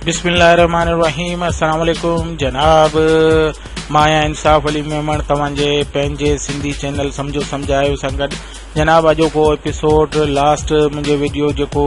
बिस्मिल्लाहिर्रहमानिर्रहीम। अस्सलाम वालेकुम जनाब। माया इंसाफ अली मेमण तव्हांजे पंहिंजे सिंधी चैनल समझो समझायो सां गॾु जनाब अॼो को एपिसोड लास्ट मुंहिंजे वीडियो जेको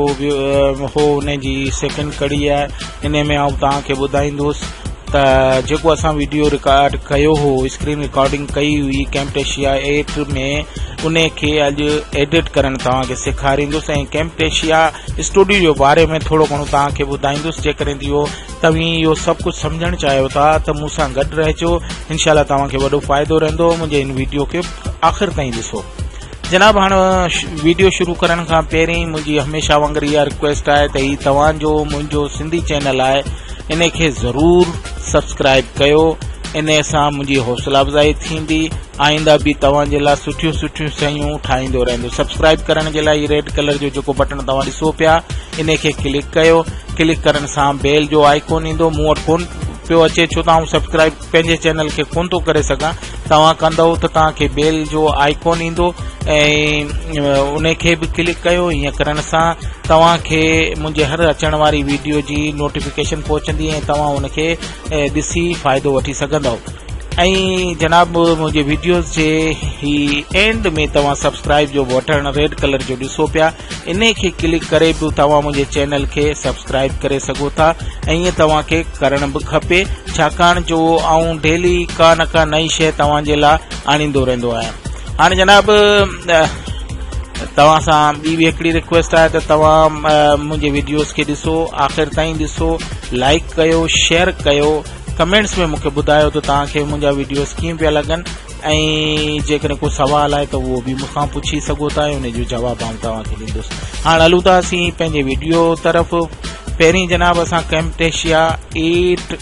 हो उन जी सेकेंड कड़ी आहे। इन में आउं तव्हांखे ॿुधाईंदुसि त जेको असां वीडियो रिकॉर्ड कयो हो, स्क्रीन रिकॉर्डिंग कई हुई कैम्टेशिया 8 में, उन खे अॼु एडिट करणु तव्हांखे सेखारींदुसि ऐं कैम्टेशिया स्टूडियो जे बारे में थोरो घणो तव्हांखे ॿुधाईंदुसि। जेकॾहिं तव्हीं इहो सभु कुझु सम्झणु चाहियो था त मूंसां गॾु रहिजो, इनशाला तव्हांखे वॾो फ़ाइदो रहंदो। मुंहिंजे इन वीडियो खे आख़िर ताईं ॾिसो। जनाब हाणे वीडियो शुरू करण खां पहिरीं मुंहिंजी हमेशह वांगुरु इहा रिक्वेस्ट आहे त ही तव्हांजो मुंहिंजो सिंधी चैनल आहे, इन खे ज़रूर सब्सक्राइब कयो। इन सां मुंहिंजी हौसला अफ़ज़ाई थींदी, आईंदा बि तव्हांजे लाइ सुठियूं सुठियूं शयूं ठाहींदो रहंदो। सब्सक्राइब करण जे लाइ रेड कलर जो जेको बटन तव्हां ॾिसो पिया, इन खे क्लिक कयो। क्लिक करण सां बेल जो आइकॉन ईंदो, मूं वटि कोन पियो अचे छो त आउं सब्सक्राइब पंहिंजे चैनल खे कोन थो करे सघां। तव्हां कंदव त तव्हांखे बेल जो आइकॉन ईंदो ऐं उन खे बि क्लिक कयो। ईअं करण सां तव्हांखे मुंहिंजे हर अचण वारी वीडियो जी नोटिफिकेशन पहुचंदी ऐं तव्हां उन खे ॾिसी फ़ाइदो वठी सघंदव। ऐं जनाब मुंहिंजे वीडियोज़ जे ही एंड में तव्हां सब्सक्राइब जो बटन रेड कलर जो ॾिसो पिया, इन खे क्लिक करे बि तव्हां मुंहिंजे चैनल खे सब्सक्राइब करे सघो था ऐं ईअं तव्हांखे करणु बि खपे, छाकाणि जो आउं डेली का न का नई शइ तव्हांजे लाइ आणींदो रहंदो आहियां। हाणे जनाब तव्हां सां ॿी बि हिकिड़ी रिक्वेस्ट आहे त तव्हां मुंहिंजे वीडियोज़ खे ॾिसो, आख़िर ताईं ॾिसो, लाइक कयो, शेयर कयो, कमेंट्स में मूंखे ॿुधायो त तव्हांखे मुंहिंजा वीडियोज़ कीअं पिया लॻनि ऐं जेकॾहिं को सवाल आहे त उहो बि मूंखां पुछी सघो था ऐं उन जो जवाबु आउं तव्हांखे ॾींदुसि। हाणे हलूं था असीं पंहिंजे वीडियो तरफ़। पहिरीं जनाब असां कैम्टेशिया 8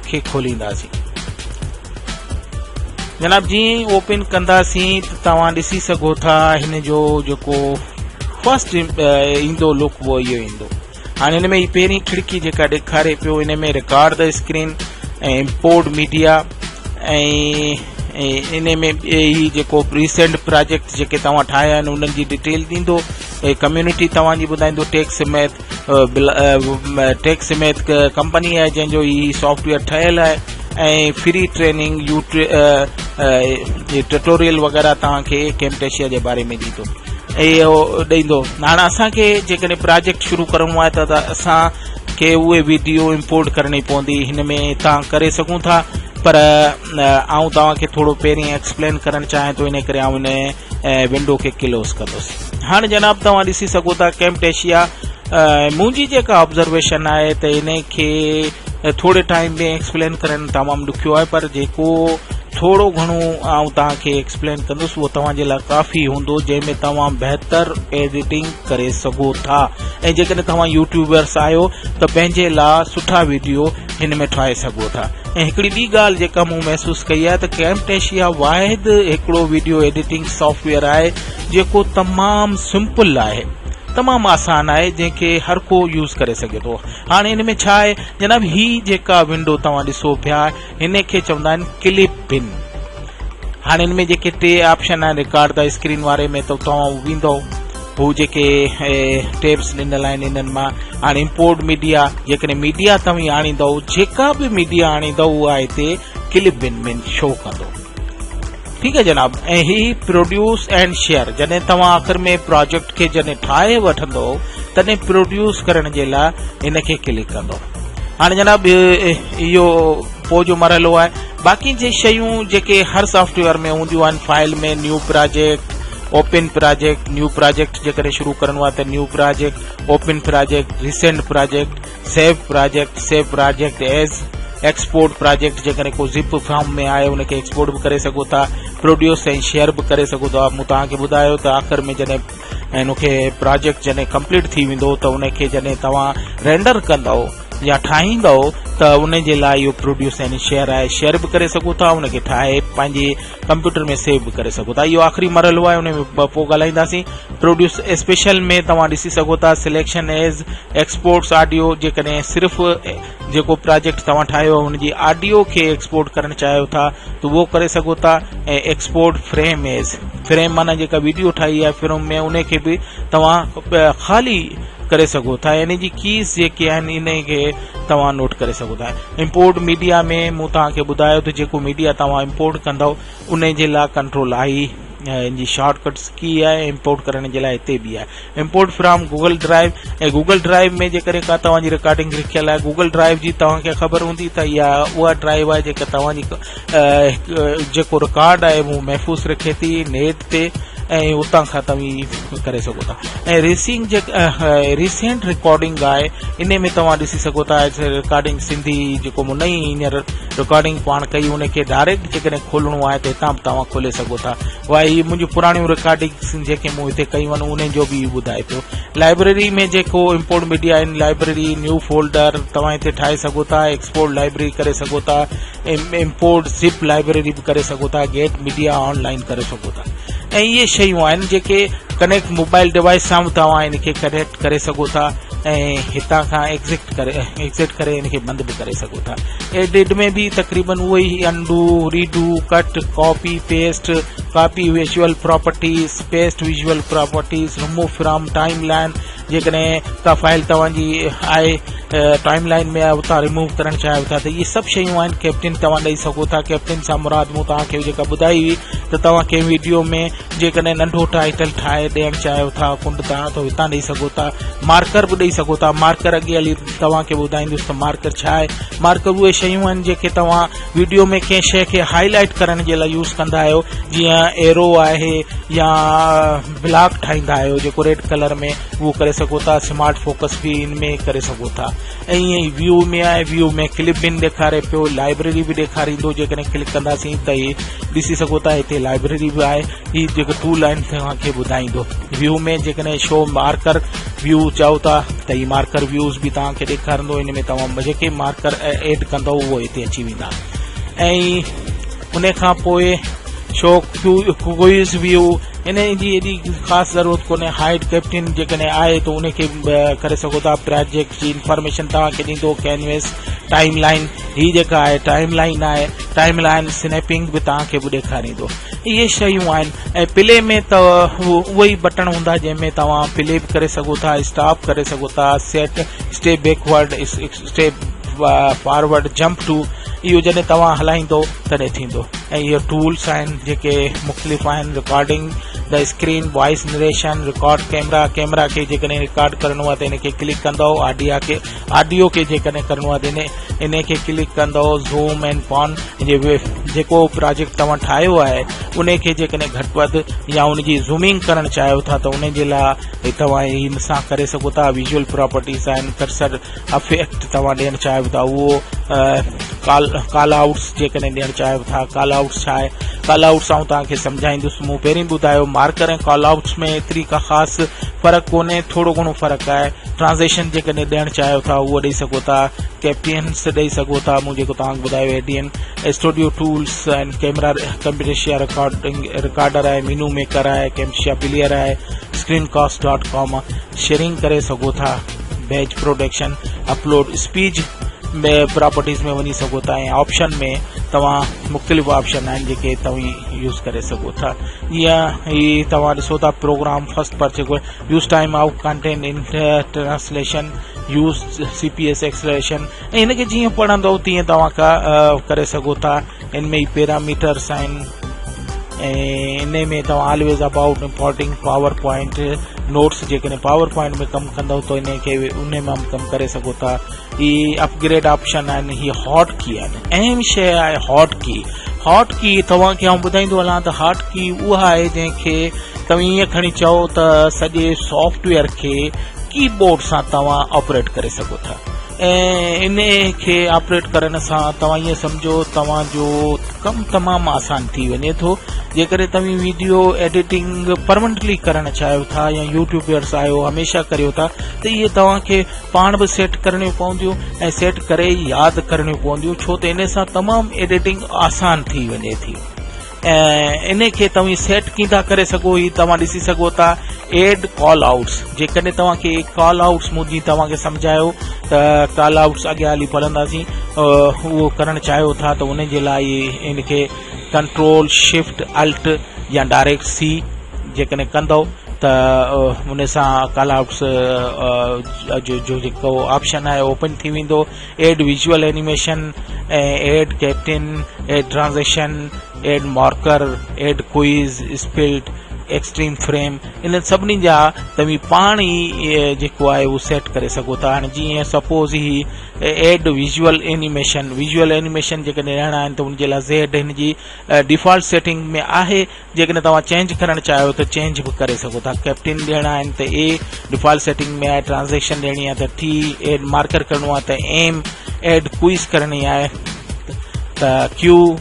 खे खोलींदासीं। जनाब जीअं ओपन कंदासीं त तव्हां ॾिसी सघो था हिन जो जेको फर्स्ट ईंदो लुक उहो इहो ईंदो। हाणे हिन में ही पहिरीं खिड़की जेका ॾेखारे पियो, इन में रिकॉर्ड द स्क्रीन ऐं इम्पोर्ट मीडिया ऐं इन में ही जेको रिसेंट प्रोजेक्ट जेके तव्हां ठाहिया आहिनि उन्हनि जी डिटेल ॾींदो। कम्यूनिटी तव्हांजी ॿुधाईंदो। टेक समेत कंपनी आहे जंहिंजो ही सॉफ्टवेयर ठहियल आहे ऐं फ्री ट्रेनिंग ट्यूटोरियल वग़ैरह तव्हांखे कैम्टेशिया जे बारे में ॾींदो इहो ॾींदो। हाणे असांखे जेकॾहिं प्रोजेक्ट शुरू करिणो आहे त असांखे उहे वीडियो इम्पोर्ट करणी पवंदी। हिन में तव्हां करे सघूं था, पर आउं तव्हांखे थोरो पहिरीं एक्सप्लेन करणु चाहियां थो, इन करे आउं इन विंडो खे क्लोज़ कंदुसि। हाणे जनाब तव्हां ॾिसी सघो था कैम्टेशिया मुंहिंजी जेका ऑब्ज़र्वेशन आहे त इन खे थोरे टाइम में एक्सप्लेन करणु तमामु ॾुखियो आहे, पर जेको थोरो घणो आउं तव्हांखे एक्सप्लेन कंदुसि उहो तव्हांजे लाइ काफ़ी हूंदो, जंहिंमें तव्हां बहितर एडिटिंग करे सघो था। ऐं जेकॾहिं तव्हां यूट्यूबर्स आहियो त पंहिंजे लाइ सुठा वीडियो हिन में ठाहे सघो था। ऐं हिकिड़ी ॿी ॻाल्हि जेका मूं महसूसु कई आहे त कैम्टेशिया वाहिद हिकिड़ो वीडियो एडिटिंग सॉफ्टवेयर आहे जेको तमामु सिंपल आहे, तमामु आसान आहे, जंहिंखे हर को यूज़ करे सघे थो। हाणे हिन में छा आहे जनाब, ही जेका विंडो तव्हां ॾिसो पिया हिन खे चवंदा आहिनि क्लिप बिन। हाणे हिन में जेके 3 ऑप्शन आहिनि रिकॉर्ड द स्क्रीन वारे में, त तव्हां वेंदो हू जेके टेब्स ॾिनल आहिनि इन्हनि मां। हाणे इम्पोर्ट मीडिया, जेकॾहिं मीडिया तव्हां आणींदव, जेका बि मीडिया आणींदव उहा हिते क्लिप बिन में शो कंदो। ठीकु आहे जनाब। ऐं ही प्रोड्यूस एंड शेयर, जॾहिं तव्हां आख़िर में प्रोजेक्ट खे जॾहिं ठाहे वठंदो तॾहिं प्रोड्यूस करण जे लाइ इन खे क्लिक कंदो। हाणे जनाब इहो पोइ जो मरहलो आहे। बाक़ी जे शयूं जेके हर सॉफ्टवेयर में हूंदियूं आहिनि, फाइल में new project, open project, new project जेकॾहिं शुरू करणो आहे त new project, open project, recent project, save project as, export project जेकॾहिं को ज़िप फॉर्म में आहे उनखे एक्सपोर्ट बि करे सघो था, प्रोड्यूस ऐं शेयर बि करे सघो था। मूं तव्हांखे ॿुधायो त आख़िर में जॾहिं हिनखे प्रोजेक्ट जॾहिं कंप्लीट थी वेंदो त उनखे जॾहिं तव्हां रेंडर कंदव या ठाहींदव त उन जे लाइ इहो प्रोड्यूस ऐं शेयर आहे, शेयर बि करे सघो था, उनखे ठाहे पंहिंजे कंप्यूटर में सेव बि करे सघो था। इहो आख़िरी मरहलो आहे, उन में पोइ ॻाल्हाईंदासीं। प्रोड्यूस स्पेशल में तव्हां ॾिसी सघो था सिलेक्शन एज, एक्सपोर्ट्स ऑडियो, जेकॾहिं सिर्फ़ु जेको प्रोजेक्ट तव्हां ठाहियो आहे हुनजी ऑडियो खे एक्सपोर्ट करणु चाहियो था त उहो करे सघो था। ऐं एक्सपोर्ट फ्रेम एज, फ्रेम माना जेका वीडियो ठाही आहे फिल्म में, उनखे बि तव्हां ख़ाली करे सघो था। इन जी कीज़ जेके आहिनि इन खे तव्हां नोट करे सघो था। इंपोर्ट मीडिया में मूं तव्हांखे ॿुधायो त जेको मीडिया तव्हां इंपोर्ट कंदव उन जे लाइ कंट्रोल आई इन जी शॉर्टकट्स की आहे। इंपोर्ट करण जे लाइ हिते बि आहे इंपोर्ट फ्रॉम गूगल ड्राइव। ऐं गूगल ड्राइव में जेकॾहिं का तव्हांजी रिकॉर्डिंग लिखियल आहे, गूगल ड्राइव जी तव्हांखे ख़बर हूंदी त इहा उहा ड्राइव आहे जेका तव्हांजी जेको रिकॉर्ड आहे उहो महफ़ूज़ रखे थी नेट ते ऐं उतां खां तव्हां करे सघो था। ऐं रिसेंट रिकॉर्डिंग आहे इन में तव्हां ॾिसी सघो था रिकॉर्डिंग सिंधी जेको मूं नई हींअर रिकॉर्डिंग पाण कई उनखे डायरेक्ट जेकॾहिं खोलणो आहे त हितां बि तव्हां खोले सघो था। उहा इहे मुंहिंजूं पुराणियूं रिकॉर्डिंग्स जेके मूं हिते कयूं आहिनि उन जो बि ॿुधाए पियो। लाइब्रेरी में जेको इंपोर्ट मीडिया आहिनि लाइब्रेरी न्यू फोल्डर तव्हां हिते ठाहे सघो था, एक्सपोर्ट लाइब्रेरी करे सघो था, इंपोर्ट ज़िप लाइब्रेरी बि करे सघो था, गेट मीडिया ऑनलाइन करे सघो था। ऐं इहे शयूं आहिनि जेके कनेक्ट मोबाइल डिवाइस सां तव्हां इनखे कनेक्ट करे सघो था ऐं हितां खां एग्ज़िट करे इनखे बंदि बि करे सघो था। एडिट में भी तकरीबन उहो ई undo redo cut copy paste copy visual properties paste visual properties remove from timeline जेकॾहिं का फाइल तव्हांजी आहे टाइम लाइन में आहे उतां रिमूव करणु चाहियो था त इहे सभु शयूं आहिनि कैप्टन तव्हां ॾेई सघो था। कैप्टन सां मुराद मूं तव्हांखे जेका ॿुधाई हुई त तव्हां कंहिं वीडियो में जेकॾहिं नंढो टाइटल ठाहे ॾियणु चाहियो था कुंड तव्हां त हितां ॾेई सघो था। मार्कर बि ॾेई सघो था। मार्कर अॻे हली तव्हांखे ॿुधाईंदुसि त मार्कर छा आहे। मार्कर उहे शयूं आहिनि जेके तव्हां वीडियो में कंहिं शइ खे हाईलाइट करण जे लाइ यूज़ कंदा आहियो, जीअं एरो आहे या ब्लॉक ठाहींदा आहियो जेको रेड कलर में उहो करे सघो था। स्मार्ट फोकस बि इन में करे सघो था। ऐं ईअं ई व्यू में आहे, व्यू में क्लिप बिन ॾेखारे पियो, लाइब्रेरी बि ॾेखारींदो जेकॾहिं क्लिक कंदासीं त इहे ॾिसी सघो था। हिते लाइब्रेरी बि आहे, हीअ जेको टूल आहिनि तव्हांखे ॿुधाईंदो। व्यू में जेकॾहिं शो मार्कर व्यू चओ था त हीअ मार्कर व्यूज़ बि तव्हांखे ॾेखारींदो। इन में तव्हां जेके मार्कर एड कंदव उहो हिते अची वेंदा। ऐं उन खां पोइ शो क्विज़ व्यू इन जी एॾी ख़ासि ज़रूरत कोन्हे। हाइड कैप्टन जेकॾहिं आहे त उनखे करे सघो था। प्रोजेक्ट जी इंफॉर्मेशन तव्हांखे ॾींदो। कैनवेस टाइम लाइन हीअ जेका आहे टाइम लाइन आहे, टाइम लाइन स्नैपिंग बि तव्हांखे बि ॾेखारींदो। इहे शयूं आहिनि। ऐं प्ले में त उहो ई बटण हूंदा जंहिंमें तव्हां प्ले बि करे सघो था, स्टॉप करे सघो था, set step backward step forward jump to इहो जॾहिं तव्हां हलाईंदो तॾहिं थींदो। ऐं इहे टूल्स आहिनि जेके मुख़्तलिफ़ आहिनि। Recording the screen voice narration record camera खे जेकॾहिं रिकॉर्ड करणो आहे त इनखे क्लिक कंदव। ऑडियो खे जेकॾहिं करणो आहे त इनखे क्लिक कंदव। ज़ूम एंड पॉन जेको प्रोजेक्ट तव्हां ठाहियो आहे उनखे जेकॾहिं घटि वधि या उनजी ज़ूमिंग करणु चाहियो था त उन जे लाइ तव्हां इन सां करे सघो था। विजुअल प्रॉपर्टीज़ आहिनि। कर्सर इफेक्ट तव्हां ॾियणु चाहियो था उहो कॉल आउट्स जेकॾहिं ॾियणु चाहियो था। कॉल आउट्स छा आहे? कॉल आउट्स आऊं तव्हांखे सम्झाईंदुसि। मूं पहिरीं ॿुधायो मार्कर ऐं कॉल आउट्स में एतिरी का ख़ासि फ़र्क़ु कोन्हे, थोरो घणो फ़र्क़ु आहे। ट्रांज़ेक्शन जेकॾहिं ॾियणु चाहियो था उहो ॾेई सघो था। कैप्टन्स ॾेई सघो था। मूं जेको तव्हांखे ॿुधायो एडीएन स्टूडियो टूल्स आहिनि। कैमरा कंप्यूटेशिया रिकॉर्डर आहे, मेनू मेकर आहे, कैम्शिया प्लेयर आहे, screencast.com शेयरिंग करे सघो था। बैच प्रोडक्शन अपलोड स्पीच में प्रॉपर्टीज़ में वञी सघो था। ऐं ऑप्शन में तव्हां मुख़्तलिफ़ ऑप्शन आहिनि जेके तव्हां यूज़ करे सघो था। ईअं ई तव्हां ॾिसो था प्रोग्राम फर्स्ट पर use time out content in translation use CPS acceleration ऐं हिनखे जीअं पढ़ंदव तीअं तव्हां करे सघो था। इन में ई पैरामीटर्स आहिनि। ऐं इन में तव्हां always about importing power point notes जेकॾहिं पावर पॉइंट में कमु कंदव त इनखे उन मां बि कमु करे सघो था। ही अपग्रेड ऑप्शन आहिनि। हीअ हॉट की आहिनि। अहम शइ आहे हॉट की तव्हांखे आउं ॿुधाईंदो हलां त हॉट की उहा आहे जंहिंखे तव्हां ईअं खणी चओ त सॼे सॉफ्टवेयर खे कीबोर्ड सां तव्हां ऑपरेट करे सघो था। ऐं इन खे ऑपरेट करण सां तव्हां ईअं सम्झो तव्हांजो कमु तमामु आसान थी वञे थो। जेकॾहिं तव्हां वीडियो एडिटिंग परमनेंटली करणु चाहियो था या यूट्यूबर्स आहियो हमेशह करियो था त इहे तव्हांखे पाण बि सेट करणियूं पवंदियूं ऐं सेट करे यादि करणियूं पवंदियूं छो त इन सां तमामु एडिटिंग आसान थी वञे थी। ऐं इन खे तव्हां सेट कीअं था करे सघो ही तव्हां ॾिसी सघो था। एड कॉल आउट्स जेकॾहिं तव्हांखे कॉल आउट्स मूं जीअं तव्हांखे सम्झायो त कॉल आउट्स अॻियां हली पढ़ंदासीं उहो करणु चाहियो था त उन जे लाइ इनखे कंट्रोल शिफ्ट अल्ट या डायरेक्ट C जेकॾहिं कंदव त उन सां कॉल आउट्स जो जेको ऑप्शन आहे ओपन थी वेंदो। एड विजुअल एनिमेशन ऐं add caption, add transaction, add marker, add quiz, split, extreme frame, इन सभिनी जा तव्हीं पाण ई जेको आहे उहो सेट करे सघो था। हाणे जीअं सपोज़ ही एड विजुअल एनिमेशन जेकॾहिं ॾियणा आहिनि त उनजे लाइ ज़ेड हिन जी डिफॉल्ट सेटिंग में आहे। जेकॾहिं तव्हां चेंज करणु चाहियो त चेंज बि करे सघो था। कैप्टन ॾियणा आहिनि त ए डिफॉल्ट सेटिंग में आहे, ट्रांज़ेक्शन ॾियणी आहे त टी, एड मार्कर करणो आहे त एम, एड क्विज करणी आहे त क्यू,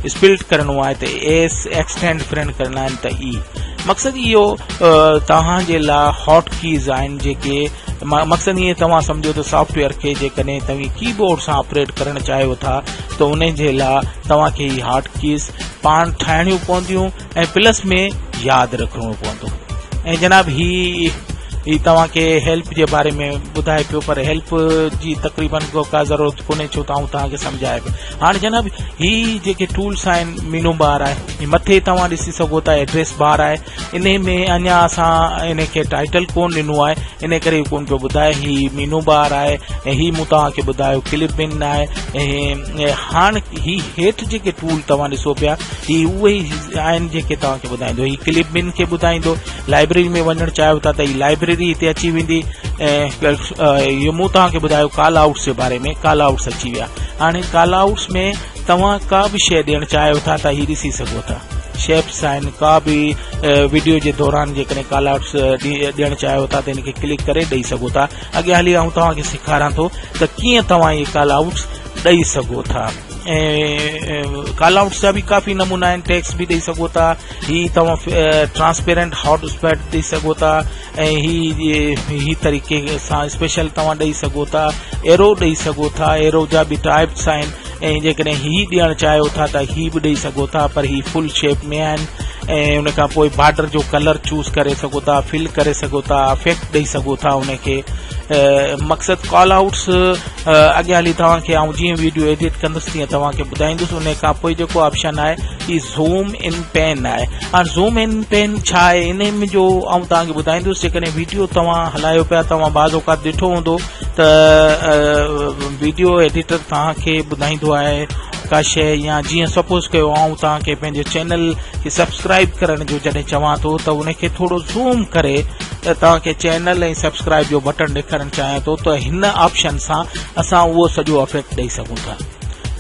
स्पिल्ट करणो आहे त एस, एक्सटेंड फ्रेंड करणा आहिनि त ई। मक़सदु इहो तव्हांजे लाइ हॉट कीज़ आहिनि जेके मक़सदु ईअं तव्हां सम्झो त सॉफ्टवेयर खे जेकॾहिं तव्हीं कीबोर्ड सां ऑपरेट करणु चाहियो था त उन जे लाइ तव्हांखे ही हॉट कीज़ पाण ठाहिणियूं पवंदियूं ऐं प्लस में यादि रखणो पवंदो। ऐं जनाब ही तव्हांखे हेल्प जे बारे में ॿुधाए पियो, पर हेल्प जी तक़रीबन का ज़रूरत कोन्हे छो त आउं तव्हांखे सम्झाए पियो। हाणे जनाब ही जेके टूल्स आहिनि, मीनू बार आहे, मथे तव्हां ॾिसी सघो था एड्रेस बार आहे, इन में अञा असां इन खे टाइटल कोन ॾिनो आहे, इन करे कोन पियो ॿुधाए। ही मीनू बार आहे ऐं ही मूं तव्हांखे ॿुधायो क्लिप बिन आहे। ऐं हाणे ही हेठि जेके टूल तव्हां ॾिसो पिया ही उहे ई आहिनि जेके तव्हांखे ॿुधाईंदो। ही क्लिप बिन खे ॿुधाईंदो। लाइब्रेरी में वञणु चाहियो था त ही लाइब्रेरी हिते अची वेंदी। इहो मूं तव्हांखे ॿुधायो कॉल आउट्स जे बारे में, कॉल आउट्स अची विया। हाणे कॉल आउट्स में तव्हां का बि शइ ॾियणु चाहियो था त ही ॾिसी सघो था। शेप्स आहिनि, का बि वीडियो जे दौरान जेकॾहिं कॉल आउट्स ॾियणु चाहियो था त इनखे क्लिक करे ॾेई सघो था। अॻियां हली आउं तव्हांखे सेखारां थो त कीअं तव्हां इहे कॉल आउट्स ॾेई सघो था। ऐं कॉल आउट्स जा बि काफ़ी नमूना आहिनि। टेक्स्ट बि ॾेई सघो था, ही तव्हां ट्रांसपेरेंट हॉट स्पॉट ॾेई सघो था, ऐं ही तरीक़े सां स्पेशल तव्हां ॾेई सघो था। एरो ॾेई सघो था, एरो जा बि टाइप्स आहिनि। ऐं जेकॾहिं ही ॾियणु चाहियो था त ही बि ॾेई सघो था, पर ही फुल शेप में आहिनि। ऐं उन खां पोइ बॉर्डर जो कलर चूज़ करे सघो था, फिल करे सघो था, अफेक्ट ॾेई सघो था उनखे। मक़सदु कॉल आउट्स अॻियां हली तव्हांखे आउं जीअं वीडियो एडिट कंदुसि तीअं तव्हांखे ॿुधाईंदुसि। उन खां पोइ जेको ऑप्शन आहे ही ज़ूम इन पेन आहे। हाणे ज़ूम इन पेन छा आहे इन में जो आउं तव्हांखे ॿुधाईंदुसि। जेकॾहिं वीडियो तव्हां हलायो पिया, तव्हां बाज़ औक़ात ॾिठो हूंदो त वीडियो एडिटर तव्हांखे ॿुधाईंदो आहे का शइ, या जीअं सपोज़ कयो आउं तव्हांखे पंहिंजे चैनल खे सब्सक्राइब करण जो जॾहिं चवां थो त उनखे थोरो ज़ूम करे तव्हांखे चैनल ऐं सब्सक्राइब जो बटन ॾेखारणु चाहियां थो त हिन ऑप्शन सां असां उहो सॼो इफेक्ट ॾेई सघूं था।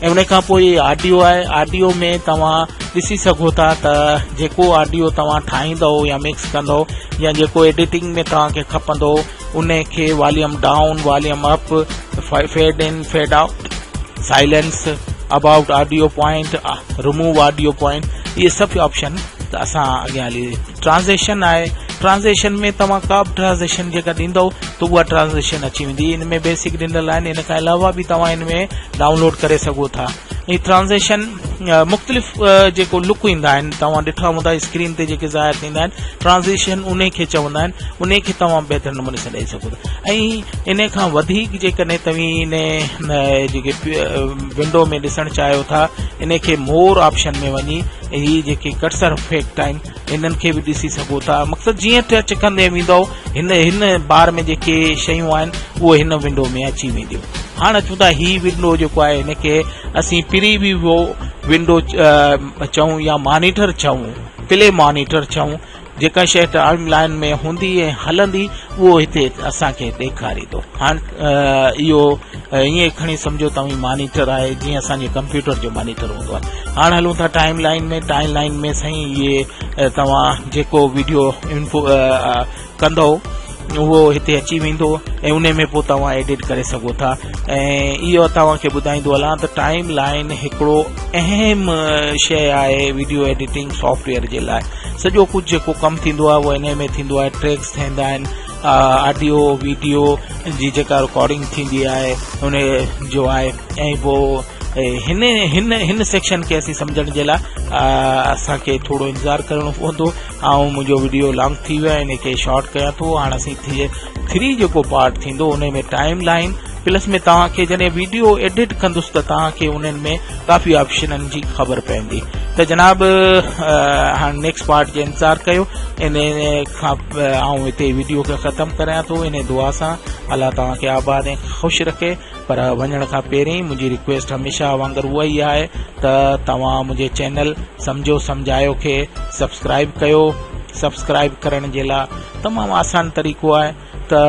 ऐं उन खां पोइ ऑडियो आहे। ऑडियो में तव्हां ॾिसी सघो था त जेको ऑडियो तव्हां ठाहींदव या मिक्स कंदव या जेको एडिटिंग में तव्हांखे खपंदो उन खे volume down, volume up, fade in, fade out, silence, about audio point, remove audio point, इहे सभु ऑप्शन त असां अॻियां हली। ट्रांज़ेक्शन आहे। ट्रांज़ेक्शन में तव्हां का बि ट्रांज़ेक्शन जेका ॾींदव त उहा ट्रांज़ेक्शन अची वेंदी। इन में बेसिक ॾिनल आहिनि, इन खां अलावा बि तव्हां इन में डाउनलोड करे सघो था। हीअ ट्रांज़ेक्शन मुख़्तलिफ़ जेको लुक ईंदा आहिनि, तव्हां ॾिठा हूंदा स्क्रीन ते जेके ज़ाहिर थींदा आहिनि, ट्रांज़ेक्शन उन खे चवंदा आहिनि। उन खे तव्हां बहितर नमूने सां ॾेई सघो था। ऐं इन खां वधीक जेकॾहिं तव्हीं इन जेके विंडो में ॾिसणु चाहियो था, इन खे मोर ऑप्शन में वञी ही जेके कर्सर इफेक्ट आहिनि इन्हनि खे बि ॾिसी सघो था। मक़सदु जीअं टच कंदे वेंदव हिन बार में जेके शयूं आहिनि उहे हिन विंडो में अची वेंदियूं। हाणे अचूं था ही विंडो जेको आहे हिनखे असीं प्रीव्यू विंडो चऊं या मॉनिटर चऊं, प्ले मॉनिटर चऊं। जेका शइ टाइम लाइन में हूंदी ऐं हलंदी उहो हिते असांखे ॾेखारींदो। हाणे इहो ईअं खणी सम्झो तव्हीं मॉनिटर आहे जीअं असांजे कंप्यूटर जो मॉनिटर हूंदो आहे। हाणे हलूं था टाइम लाइन में। टाइम लाइन में साईं इहे तव्हां जेको वीडियो इन्फो कंदव उहो हिते अची वेंदो ऐं उन में पोइ तव्हां एडिट करे सघो था। ऐं इहो तव्हांखे ॿुधाईंदो हलां त टाइम लाइन हिकिड़ो अहम शइ आहे वीडियो एडिटिंग सॉफ्टवेयर जे लाइ। सॼो कुझु जेको कमु थींदो आहे उहो इन में थींदो आहे। ट्रैक्स थींदा आहिनि, ऑडियो वीडियो जी जेका रिकॉर्डिंग थींदी आहे उन जो आहे। ऐं पोइ हिन सेक्शन खे असीं सम्झण जे लाइ असांखे थोरो इंतज़ारु करणो पवंदो। ऐं मुंहिंजो वीडियो लॉन्ग थी वियो आहे, इन खे शॉर्ट कयां थो। हाणे असीं 3 जेको पार्ट थींदो उन में टाइम लाइन, प्लस में तव्हांखे जॾहिं वीडियो एडिट कंदुसि त तव्हांखे उन्हनि में काफ़ी ऑप्शननि जी ख़बर पवंदी। त जनाब हाणे नेक्स्ट पार्ट जो इंतज़ारु कयो। इन खां आउं हिते वीडियो खे ख़तमु करियां थो इन दुआ सां अलाह तव्हांखे आबाद ऐं ख़ुशि रखे। पर वञण खां पहिरीं मुंहिंजी रिक्वेस्ट हमेशह वांगुरु उहा ई आहे त तव्हां मुंहिंजे चैनल सम्झो सम्झायो खे सब्सक्राइब कयो। सब्सक्राइब करण जे लाइ तमामु आसान तरीक़ो आहे त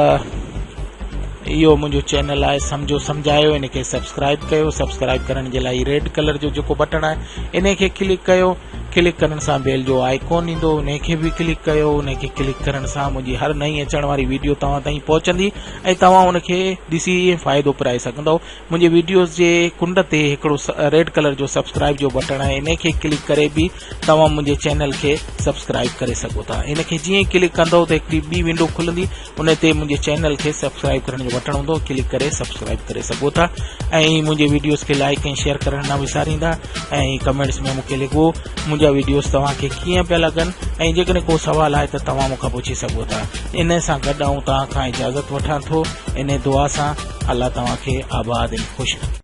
इहो मुंहिंजो चैनल आहे सम्झो सम्झायो, इन खे सब्सक्राइब कयो। सब्सक्राइब करण जे लाइ रेड कलर जो जेको बटन आहे इन खे क्लिक कयो। क्लिक करण सां बेल जो आइकॉन ईंदो, उन खे बि क्लिक कयो। उन खे क्लिक करण सां मुंहिंजी हर नई अचण वारी वीडियो तव्हां ताईं पहुचंदी ऐं तव्हां उन खे ॾिसी फ़ाइदो पुराए सघंदव। मुंहिंजे वीडियोज़ जे कुंड ते हिकिड़ो रेड कलर जो सब्सक्राइब जो बटन आहे, इन खे क्लिक करे बि तव्हां मुंहिंजे चैनल खे सब्सक्राइब करे सघो था। इन खे जीअं ई क्लिक कंदव त हिकिड़ी ॿी विंडो खुलंदी, उन ते मुंहिंजे चैनल खे सब्सक्राइब करण जो बटन हूंदो, क्लिक करे सब्सक्राइब करे सघो था। ऐं मुंहिंजे वीडियोज़ खे लाइक ऐं शेयर करण न विसारींदा ऐं कमेंट्स में मूंखे लिखो मुंहिंजा वीडियोज़ तव्हांखे कीअं पिया लॻनि ऐं जेकॾहिं को सवाल आहे त तव्हां मूंखां पुछी सघो था। इन सां गॾु आउं तव्हां खां इजाज़त वठां थो इन दुआ सां अलाह तव्हांखे आबाद ऐं ख़ुशि रखे।